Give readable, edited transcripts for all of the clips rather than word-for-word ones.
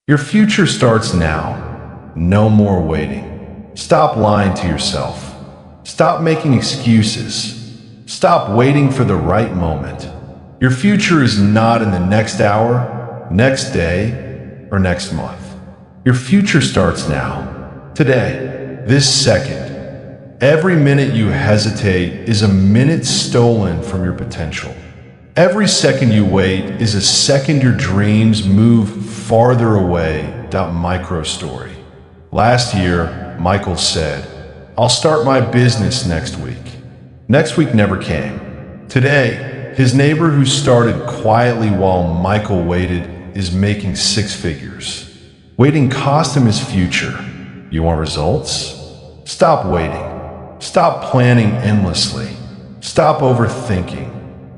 Your future starts now. No more waiting. Stop lying to yourself. Stop making excuses. Stop waiting for the right moment. Your future is not in the next hour, next day, or next month. Your future starts now, today, this second. Every minute you hesitate is a minute stolen from your potential. Every second you wait is a second your dreams move farther away. Micro story. Last year, Michael said, "I'll start my business next week." Next week never came. Today, his neighbor who started quietly while Michael waited is making six figures. Waiting cost him his future. You want results? Stop waiting. Stop planning endlessly. Stop overthinking.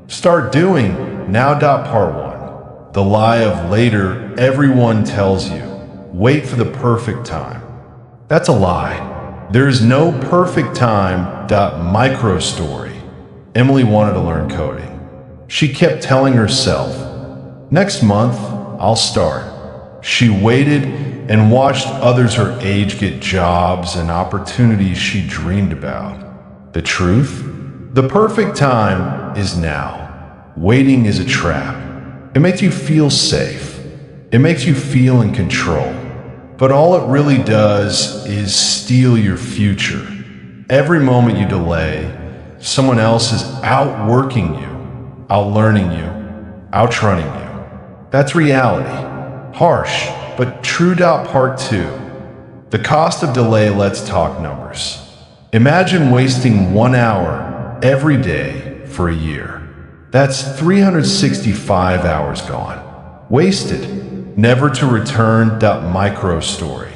Start doing now. Part 1. The lie of later. Everyone tells you, wait for the perfect time. That's a lie. There is no perfect time. Micro story. Emily wanted to learn coding. She kept telling herself, next month, I'll start. She waited and watched others her age get jobs and opportunities she dreamed about. The truth? The perfect time is now. Waiting is a trap. It makes you feel safe. It makes you feel in control. But all it really does is steal your future. Every moment you delay, someone else is outworking you, outlearning you, outrunning you. That's reality. Harsh, but true. Part 2. The cost of delay. Let's talk numbers. Imagine wasting 1 hour every day for a year. That's 365 hours gone. Wasted, never to return. Micro story.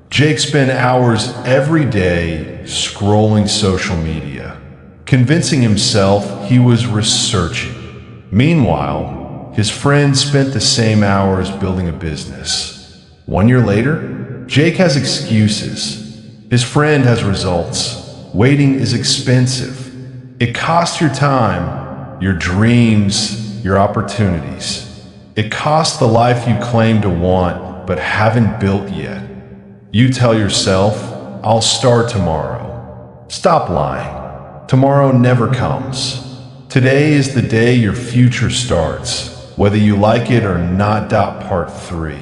Jake spent hours every day scrolling social media, convincing himself he was researching. Meanwhile, his friend spent the same hours building a business. 1 year later, Jake has excuses. His friend has results. Waiting is expensive. It costs your time, your dreams, your opportunities. It costs the life you claim to want but haven't built yet. You tell yourself, I'll start tomorrow. Stop lying. Tomorrow never comes. Today is the day your future starts, whether you like it or not. Part 3.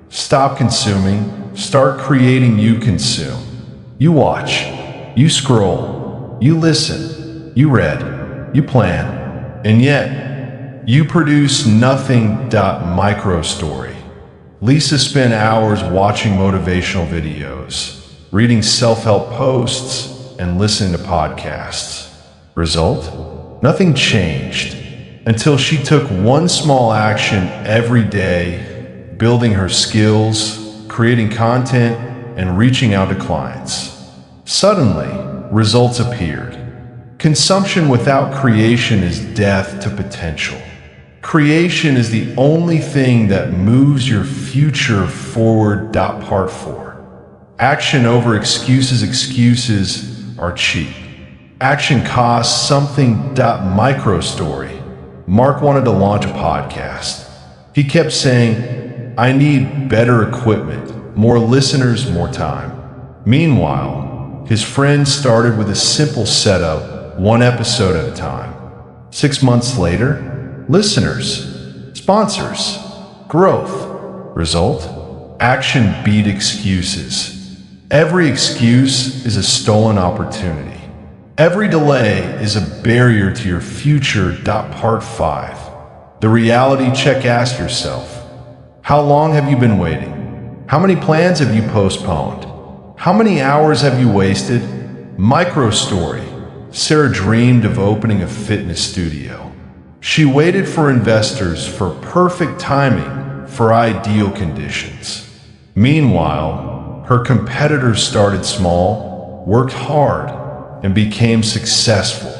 Stop consuming, start creating. You consume. You watch, you scroll, you listen, you read, you plan, and yet you produce nothing. Micro story. Lisa spent hours watching motivational videos, reading self-help posts, and listening to podcasts. Result? Nothing changed until she took one small action every day, building her skills, creating content, and reaching out to clients. Suddenly, results appeared. Consumption without creation is death to potential. Creation is the only thing that moves your future forward. Part 4. Action over excuses. Excuses are cheap. Action costs something. Micro story. Mark wanted to launch a podcast. He kept saying, I need better equipment, more listeners, more time. Meanwhile, his friends started with a simple setup, 1 episode at a time. 6 months later, listeners, sponsors, growth. Result? Action beat excuses. Every excuse is a stolen opportunity. Every delay is a barrier to your future. Part 5. The reality check. Ask yourself, how long have you been waiting? How many plans have you postponed? How many hours have you wasted? Micro story. Sarah dreamed of opening a fitness studio. She waited for investors, for perfect timing, for ideal conditions. Meanwhile, her competitors started small, worked hard, and became successful.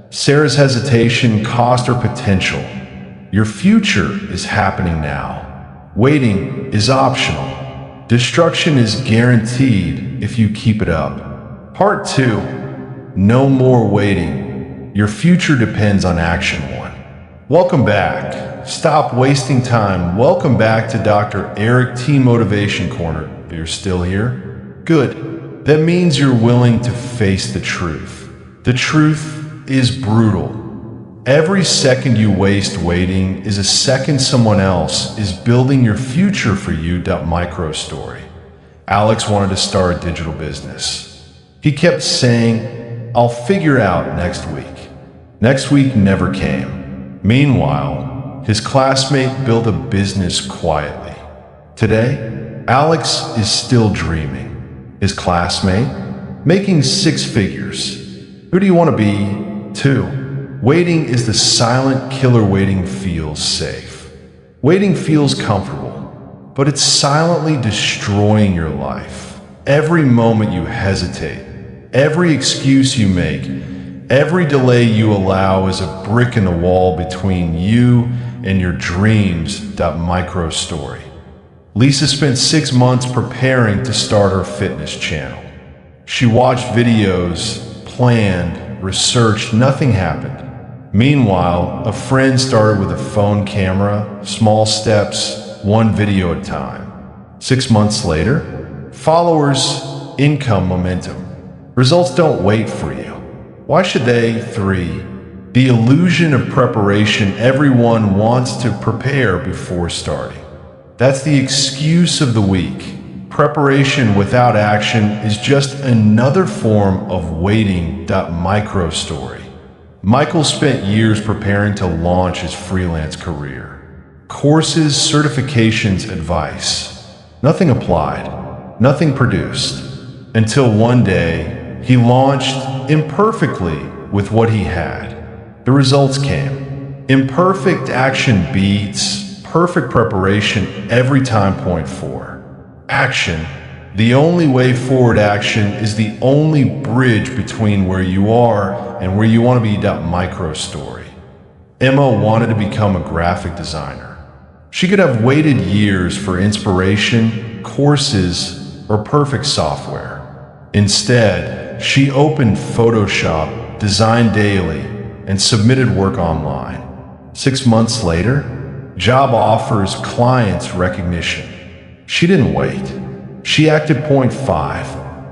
Sarah's hesitation cost her potential. Your future is happening now. Waiting is optional. Destruction is guaranteed if you keep it up. Part 2. No more waiting. Your future depends on action. 1. Welcome back. Stop wasting time. Welcome back to Dr. Eric T. Motivation Corner. You're still here? Good. That means you're willing to face the truth. The truth is brutal. Every second you waste waiting is a second someone else is building your future for you. Micro story. Alex wanted to start a digital business. He kept saying, "I'll figure out next week." Next week never came. Meanwhile, his classmate built a business quietly. Today, Alex is still dreaming. His classmate, making six figures. Who do you want to be? Too. Waiting is the silent killer. Waiting feels safe. Waiting feels comfortable, but it's silently destroying your life. Every moment you hesitate, every excuse you make, every delay you allow is a brick in the wall between you and your dreams. Micro story. Lisa spent 6 months preparing to start her fitness channel. She watched videos, planned, researched, nothing happened. Meanwhile, a friend started with a phone camera, small steps, one video at a time. 6 months later, followers, income, momentum. Results don't wait for you. Why should they? 3. The illusion of preparation. Everyone wants to prepare before starting. That's the excuse of the week. Preparation without action is just another form of waiting. Micro story. Michael spent years preparing to launch his freelance career. Courses, certifications, advice. Nothing applied, nothing produced. Until one day, he launched imperfectly with what he had. The results came. Imperfect action beats perfect preparation every time. Point 4. Action. The only way forward. Action is the only bridge between where you are and where you want to be. Micro story. Emma wanted to become a graphic designer. She could have waited years for inspiration, courses, or perfect software. Instead, she opened Photoshop, designed daily, and submitted work online. 6 months later, job offers, clients, recognition. She didn't wait. She acted. Point 5.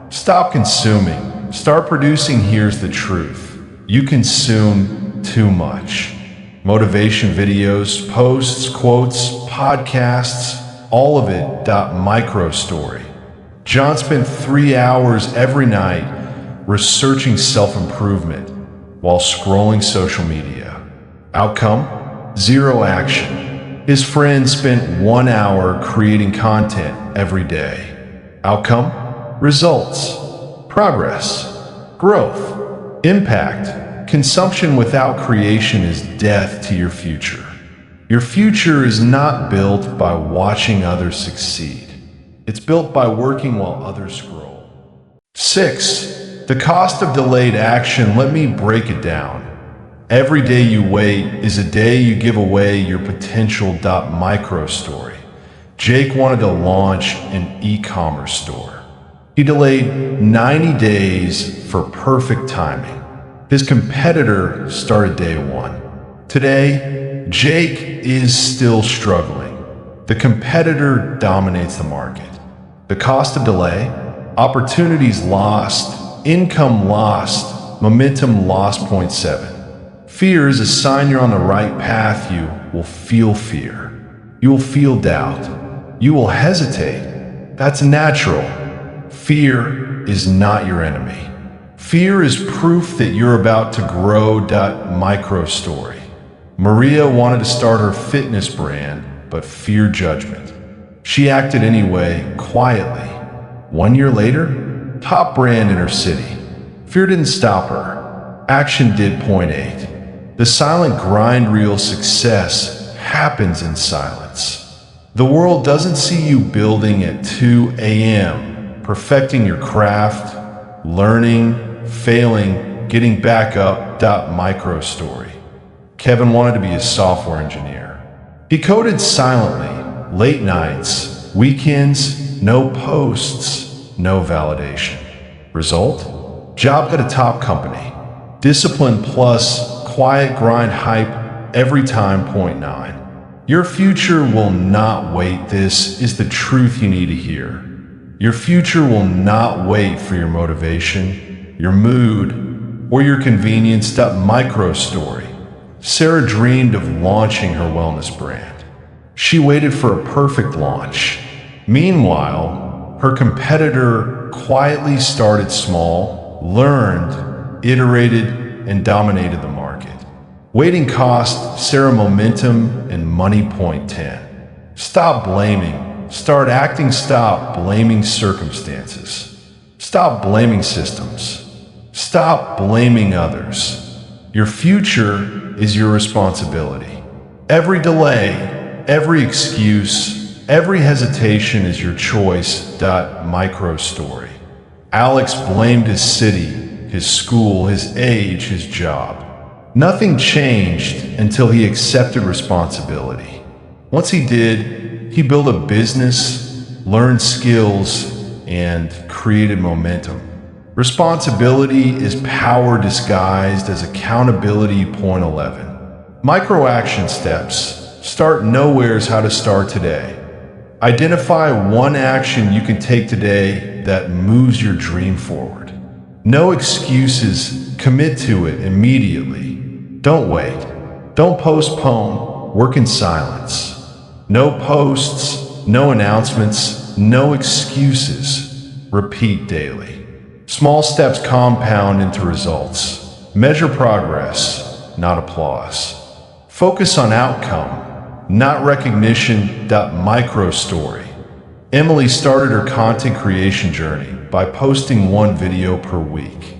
Stop consuming. Start producing. Here's the truth. You consume too much. Motivation videos, posts, quotes, podcasts, all of it. Micro story. John spent 3 hours every night researching self-improvement while scrolling social media. Outcome? Zero action. His friend spent 1 hour creating content every day. Outcome? Results. Progress. Growth. Impact. Consumption without creation is death to your future. Your future is not built by watching others succeed. It's built by working while others scroll. 6. The cost of delayed action. Let me break it down. Every day you wait is a day you give away your potential. Micro story. Jake wanted to launch an e-commerce store. He delayed 90 days for perfect timing. His competitor started day 1. Today, Jake is still struggling. The competitor dominates the market. The cost of delay? Opportunities lost, income lost, momentum lost. Point 7. Fear is a sign you're on the right path. You will feel fear. You will feel doubt. You will hesitate. That's natural. Fear is not your enemy. Fear is proof that you're about to grow. Micro story. Maria wanted to start her fitness brand, but feared judgment. She acted anyway, quietly. 1 year later, top brand in her city. Fear didn't stop her. Action did. Point 8. The silent grind. Real success happens in silence. The world doesn't see you building at 2 a.m., perfecting your craft, learning, failing, getting back up. Micro story. Kevin wanted to be a software engineer. He coded silently, late nights, weekends, no posts, no validation. Result? Job at a top company. Discipline plus quiet grind hype every time. Point 9. Your future will not wait. This is the truth you need to hear. Your future will not wait for your motivation, your mood, or your convenience. Micro story. Sarah dreamed of launching her wellness brand. She waited for a perfect launch. Meanwhile, her competitor quietly started small, learned, iterated, and dominated the market. Waiting cost Sarah momentum and money. Point 10. Stop blaming. Start acting. Stop blaming circumstances. Stop blaming systems. Stop blaming others. Your future is your responsibility. Every delay, every excuse, every hesitation is your choice. Micro story. Alex blamed his city, his school, his age, his job. Nothing changed until he accepted responsibility. Once he did, he built a business, learned skills, and created momentum. Responsibility is power disguised as accountability. Point 11. Micro action steps. Start nowhere's how to start today. Identify one action you can take today that moves your dream forward. No excuses. Commit to it immediately. Don't wait. Don't postpone. Work in silence. No posts, no announcements, no excuses. Repeat daily. Small steps compound into results. Measure progress, not applause. Focus on outcome, not recognition. Micro story. Emily started her content creation journey by posting one video per week.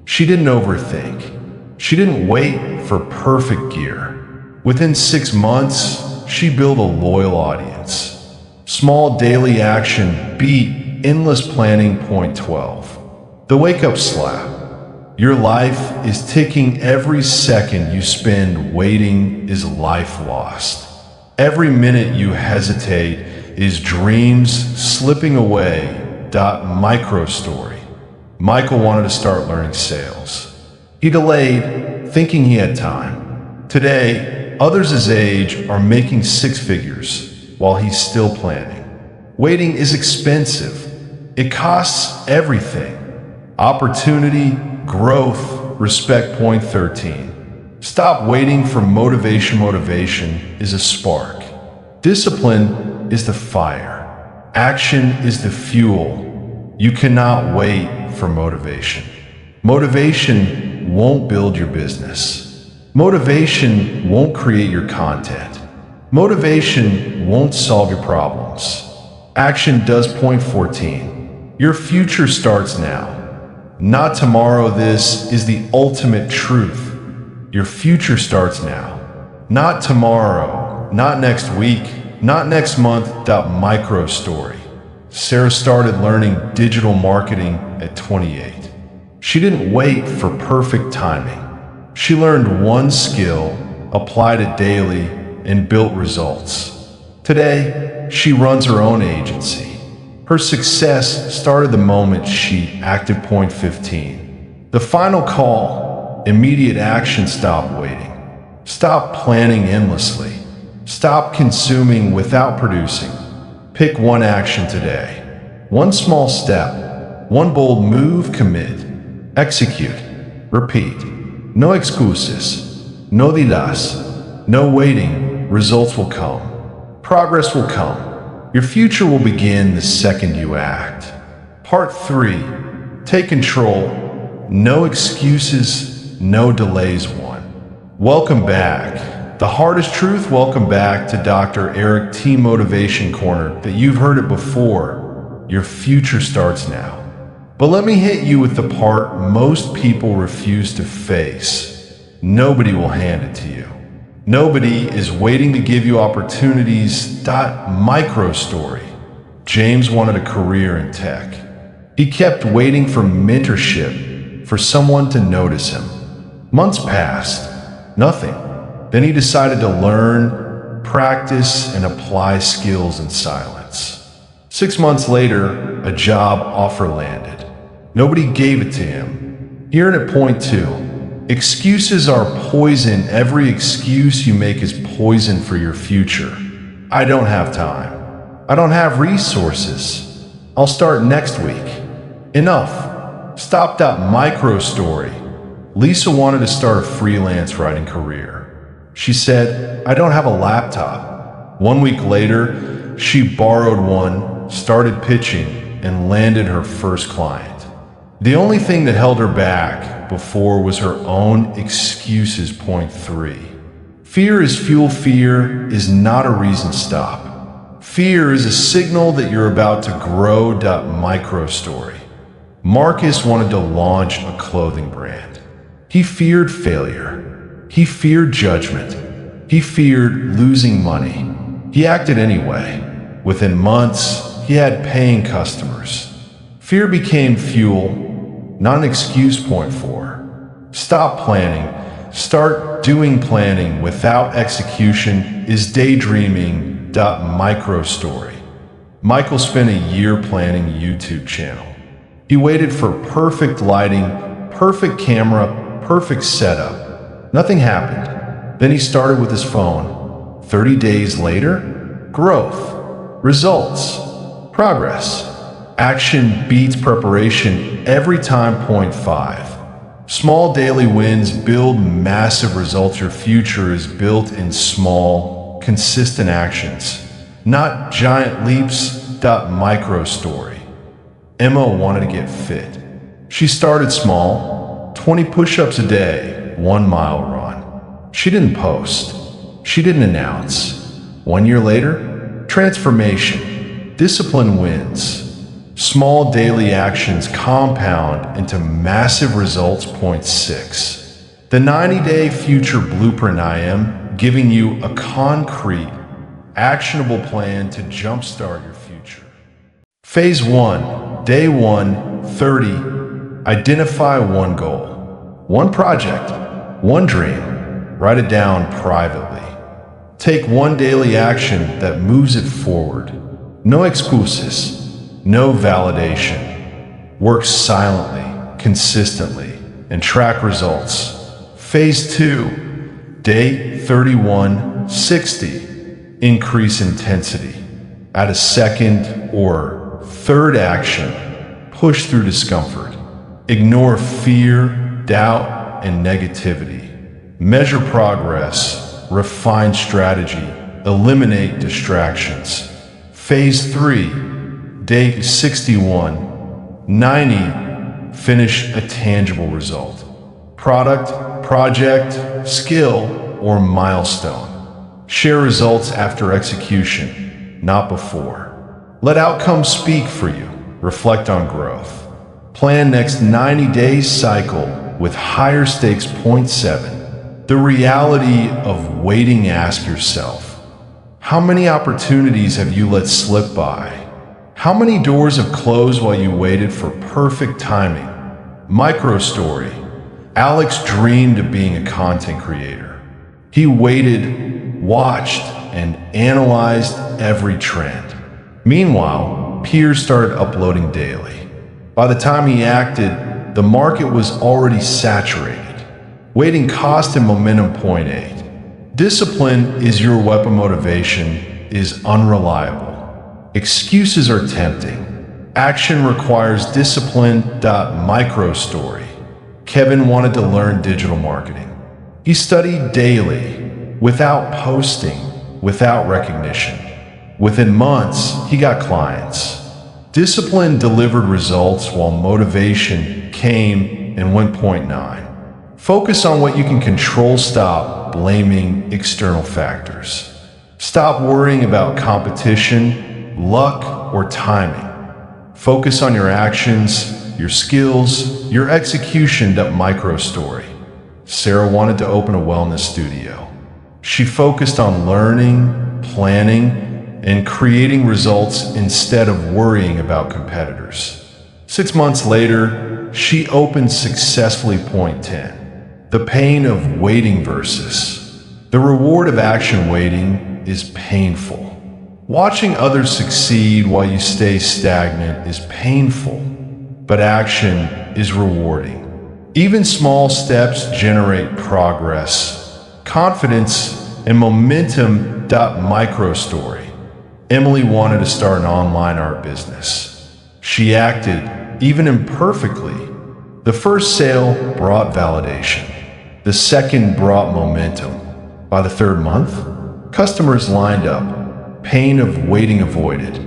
She didn't overthink. She didn't wait for perfect gear. Within 6 months, she built a loyal audience. Small daily action beat endless planning. Point 12. The wake-up slap. Your life is ticking. Every second you spend waiting is life lost. Every minute you hesitate is dreams slipping away. Micro story. Michael wanted to start learning sales. He delayed, thinking he had time. Today, others his age are making 6 figures while he's still planning. Waiting is expensive. It costs everything. Opportunity, growth, respect. Point 13. Stop waiting for motivation. Motivation is a spark. Discipline is the fire. Action is the fuel. You cannot wait for motivation. Motivation won't build your business. Motivation won't create your content. Motivation won't solve your problems. Action does. Point 14. Your future starts now, not tomorrow. This is the ultimate truth. Your future starts now, not tomorrow, not next week, not next month. Micro story. Sarah started learning digital marketing at 28. She didn't wait for perfect timing. She learned one skill, applied it daily, and built results. Today, she runs her own agency. Her success started the moment she acted. Point 15. The final call, immediate action. Stop waiting. Stop planning endlessly. Stop consuming without producing. Pick one action today. One small step, one bold move. Commit. Execute. Repeat. No excuses. No dudas. No waiting. Results will come. Progress will come. Your future will begin the second you act. Part 3. Take control. No excuses. No delays. 1. Welcome back. The hardest truth. Welcome back to Dr. Eric T. Motivation Corner. That you've heard it before. Your future starts now. But let me hit you with the part most people refuse to face. Nobody will hand it to you. Nobody is waiting to give you opportunities. Micro story. James wanted a career in tech. He kept waiting for mentorship, for someone to notice him. Months passed. Nothing. Then he decided to learn, practice, and apply skills in silence. 6 months later, a job offer landed. Nobody gave it to him. Herein at point 2. Excuses are poison. Every excuse you make is poison for your future. I don't have time. I don't have resources. I'll start next week. Enough. Stop that micro story. Lisa wanted to start a freelance writing career. She said, I don't have a laptop. 1 week later, she borrowed one, started pitching, and landed her first client. The only thing that held her back before was her own excuses. Point 3. Fear is fuel. Fear is not a reason to stop. Fear is a signal that you're about to grow. Micro story. Marcus wanted to launch a clothing brand. He feared failure. He feared judgment. He feared losing money. He acted anyway. Within months, he had paying customers. Fear became fuel, not an excuse. Point 4. Stop planning. Start doing. Planning without execution is daydreaming. Micro story. Michael spent a year planning a YouTube channel. He waited for perfect lighting, perfect camera, perfect setup. Nothing happened. Then he started with his phone. 30 days later, growth, results, progress. Action beats preparation every time. Point 5. Small daily wins build massive results. Your future is built in small, consistent actions, not giant leaps. Micro story. Emma wanted to get fit. She started small, 20 push-ups a day, 1 mile run. She didn't post. She didn't announce. 1 year later, transformation. Discipline wins. Small daily actions compound into massive results. Point 6. The 90-day future blueprint. I am giving you a concrete, actionable plan to jumpstart your future. Phase 1, day 1, 30. Identify one goal, one project, one dream. Write it down privately. Take one daily action that moves it forward. No excuses. No validation. Work silently, consistently, and track results. Phase 2, day 31, 60. Increase intensity. Add a second or third action. Push through discomfort. Ignore fear, doubt, and negativity. Measure progress. Refine strategy. Eliminate distractions. Phase 3, day 61, 90, finish a tangible result. Product, project, skill, or milestone. Share results after execution, not before. Let outcomes speak for you. Reflect on growth. Plan next 90 days cycle with higher stakes. Point 7. The reality of waiting. Ask yourself, how many opportunities have you let slip by? How many doors have closed while you waited for perfect timing? Micro story. Alex dreamed of being a content creator. He waited, watched, and analyzed every trend. Meanwhile, peers started uploading daily. By the time he acted, the market was already saturated. Waiting cost him momentum. Point 8. Discipline is your weapon. Motivation is unreliable. Excuses are tempting. Action requires discipline. Micro story. Kevin wanted to learn digital marketing. He studied daily, without posting, without recognition. Within months, he got clients. Discipline delivered results while motivation came and went. Point 9. Focus on what you can control. Stop blaming external factors. Stop worrying about competition, luck, or timing. Focus on your actions, your skills, your execution. Micro story. Sarah wanted to open a wellness studio. She focused on learning, planning, and creating results instead of worrying about competitors. 6 months later, she opened successfully. Point 10. The pain of waiting versus the reward of action. Waiting is painful. Watching others succeed while you stay stagnant is painful, but action is rewarding. Even small steps generate progress. Confidence and momentum.micro story. Emily wanted to start an online art business. She acted, even imperfectly. The first sale brought validation. The second brought momentum. By the third month, customers lined up. Pain of waiting avoided.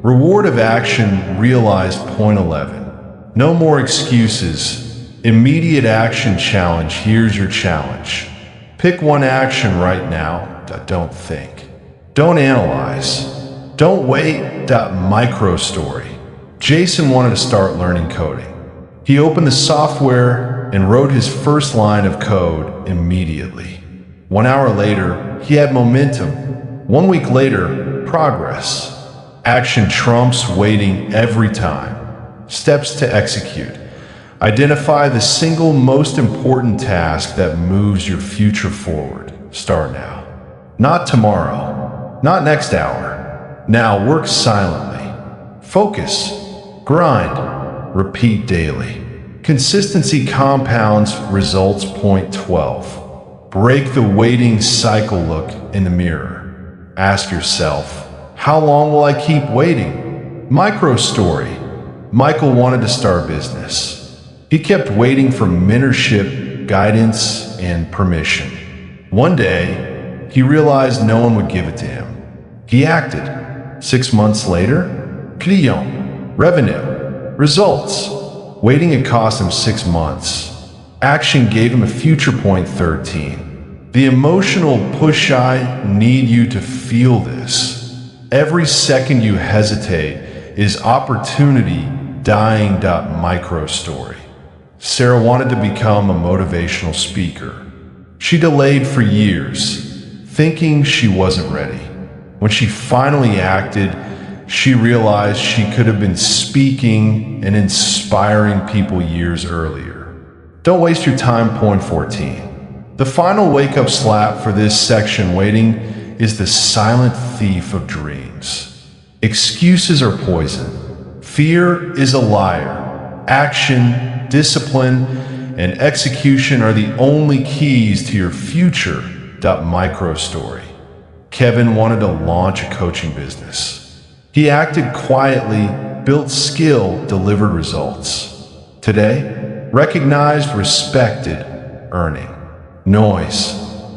Reward of action realized. Point 11. No more excuses. Immediate action challenge. Here's your challenge. Pick one action right now. Don't think. Don't analyze. Don't wait. Micro story. Jason wanted to start learning coding. He opened the software and wrote his first line of code immediately. 1 hour later, he had momentum. 1 week later, progress. Action trumps waiting every time. Steps to execute. Identify the single most important task that moves your future forward. Start now. Not tomorrow. Not next hour. Now work silently. Focus. Grind. Repeat daily. Consistency compounds results. Point 12. Break the waiting cycle. Look in the mirror. Ask yourself, how long will I keep waiting? Micro story. Michael wanted to start a business. He kept waiting for mentorship, guidance, and permission. One day, he realized no one would give it to him. He acted. 6 months later, client, revenue, results. Waiting had cost him 6 months. Action gave him a future. Point 13. The emotional push. I need you to feel this. Every second you hesitate is opportunity. Dying. Micro story. Sarah wanted to become a motivational speaker. She delayed for years, thinking she wasn't ready. When she finally acted, she realized she could have been speaking and inspiring people years earlier. Don't waste your time. Point 14. The final wake-up slap for this section, waiting, is the silent thief of dreams. Excuses are poison. Fear is a liar. Action, discipline, and execution are the only keys to your future. Micro story. Kevin wanted to launch a coaching business. He acted quietly, built skill, delivered results. Today, recognized, respected, earning. Noise,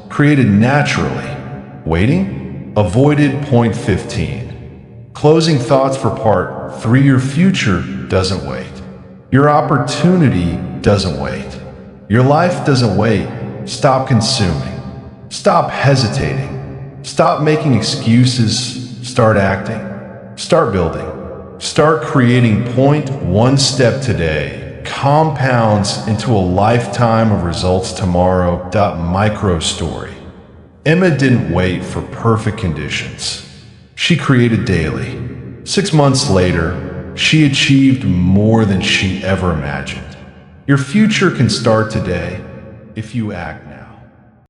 created naturally. Waiting, avoided. Point 15. Closing thoughts for part 3. Your future doesn't wait. Your opportunity doesn't wait. Your life doesn't wait. Stop consuming. Stop hesitating. Stop making excuses. Start acting. Start building. Start creating. Point 1 step today compounds into a lifetime of results tomorrow. Micro story. Emma didn't wait for perfect conditions. She created daily. 6 months later, she achieved more than she ever imagined. Your future can start today if you act now.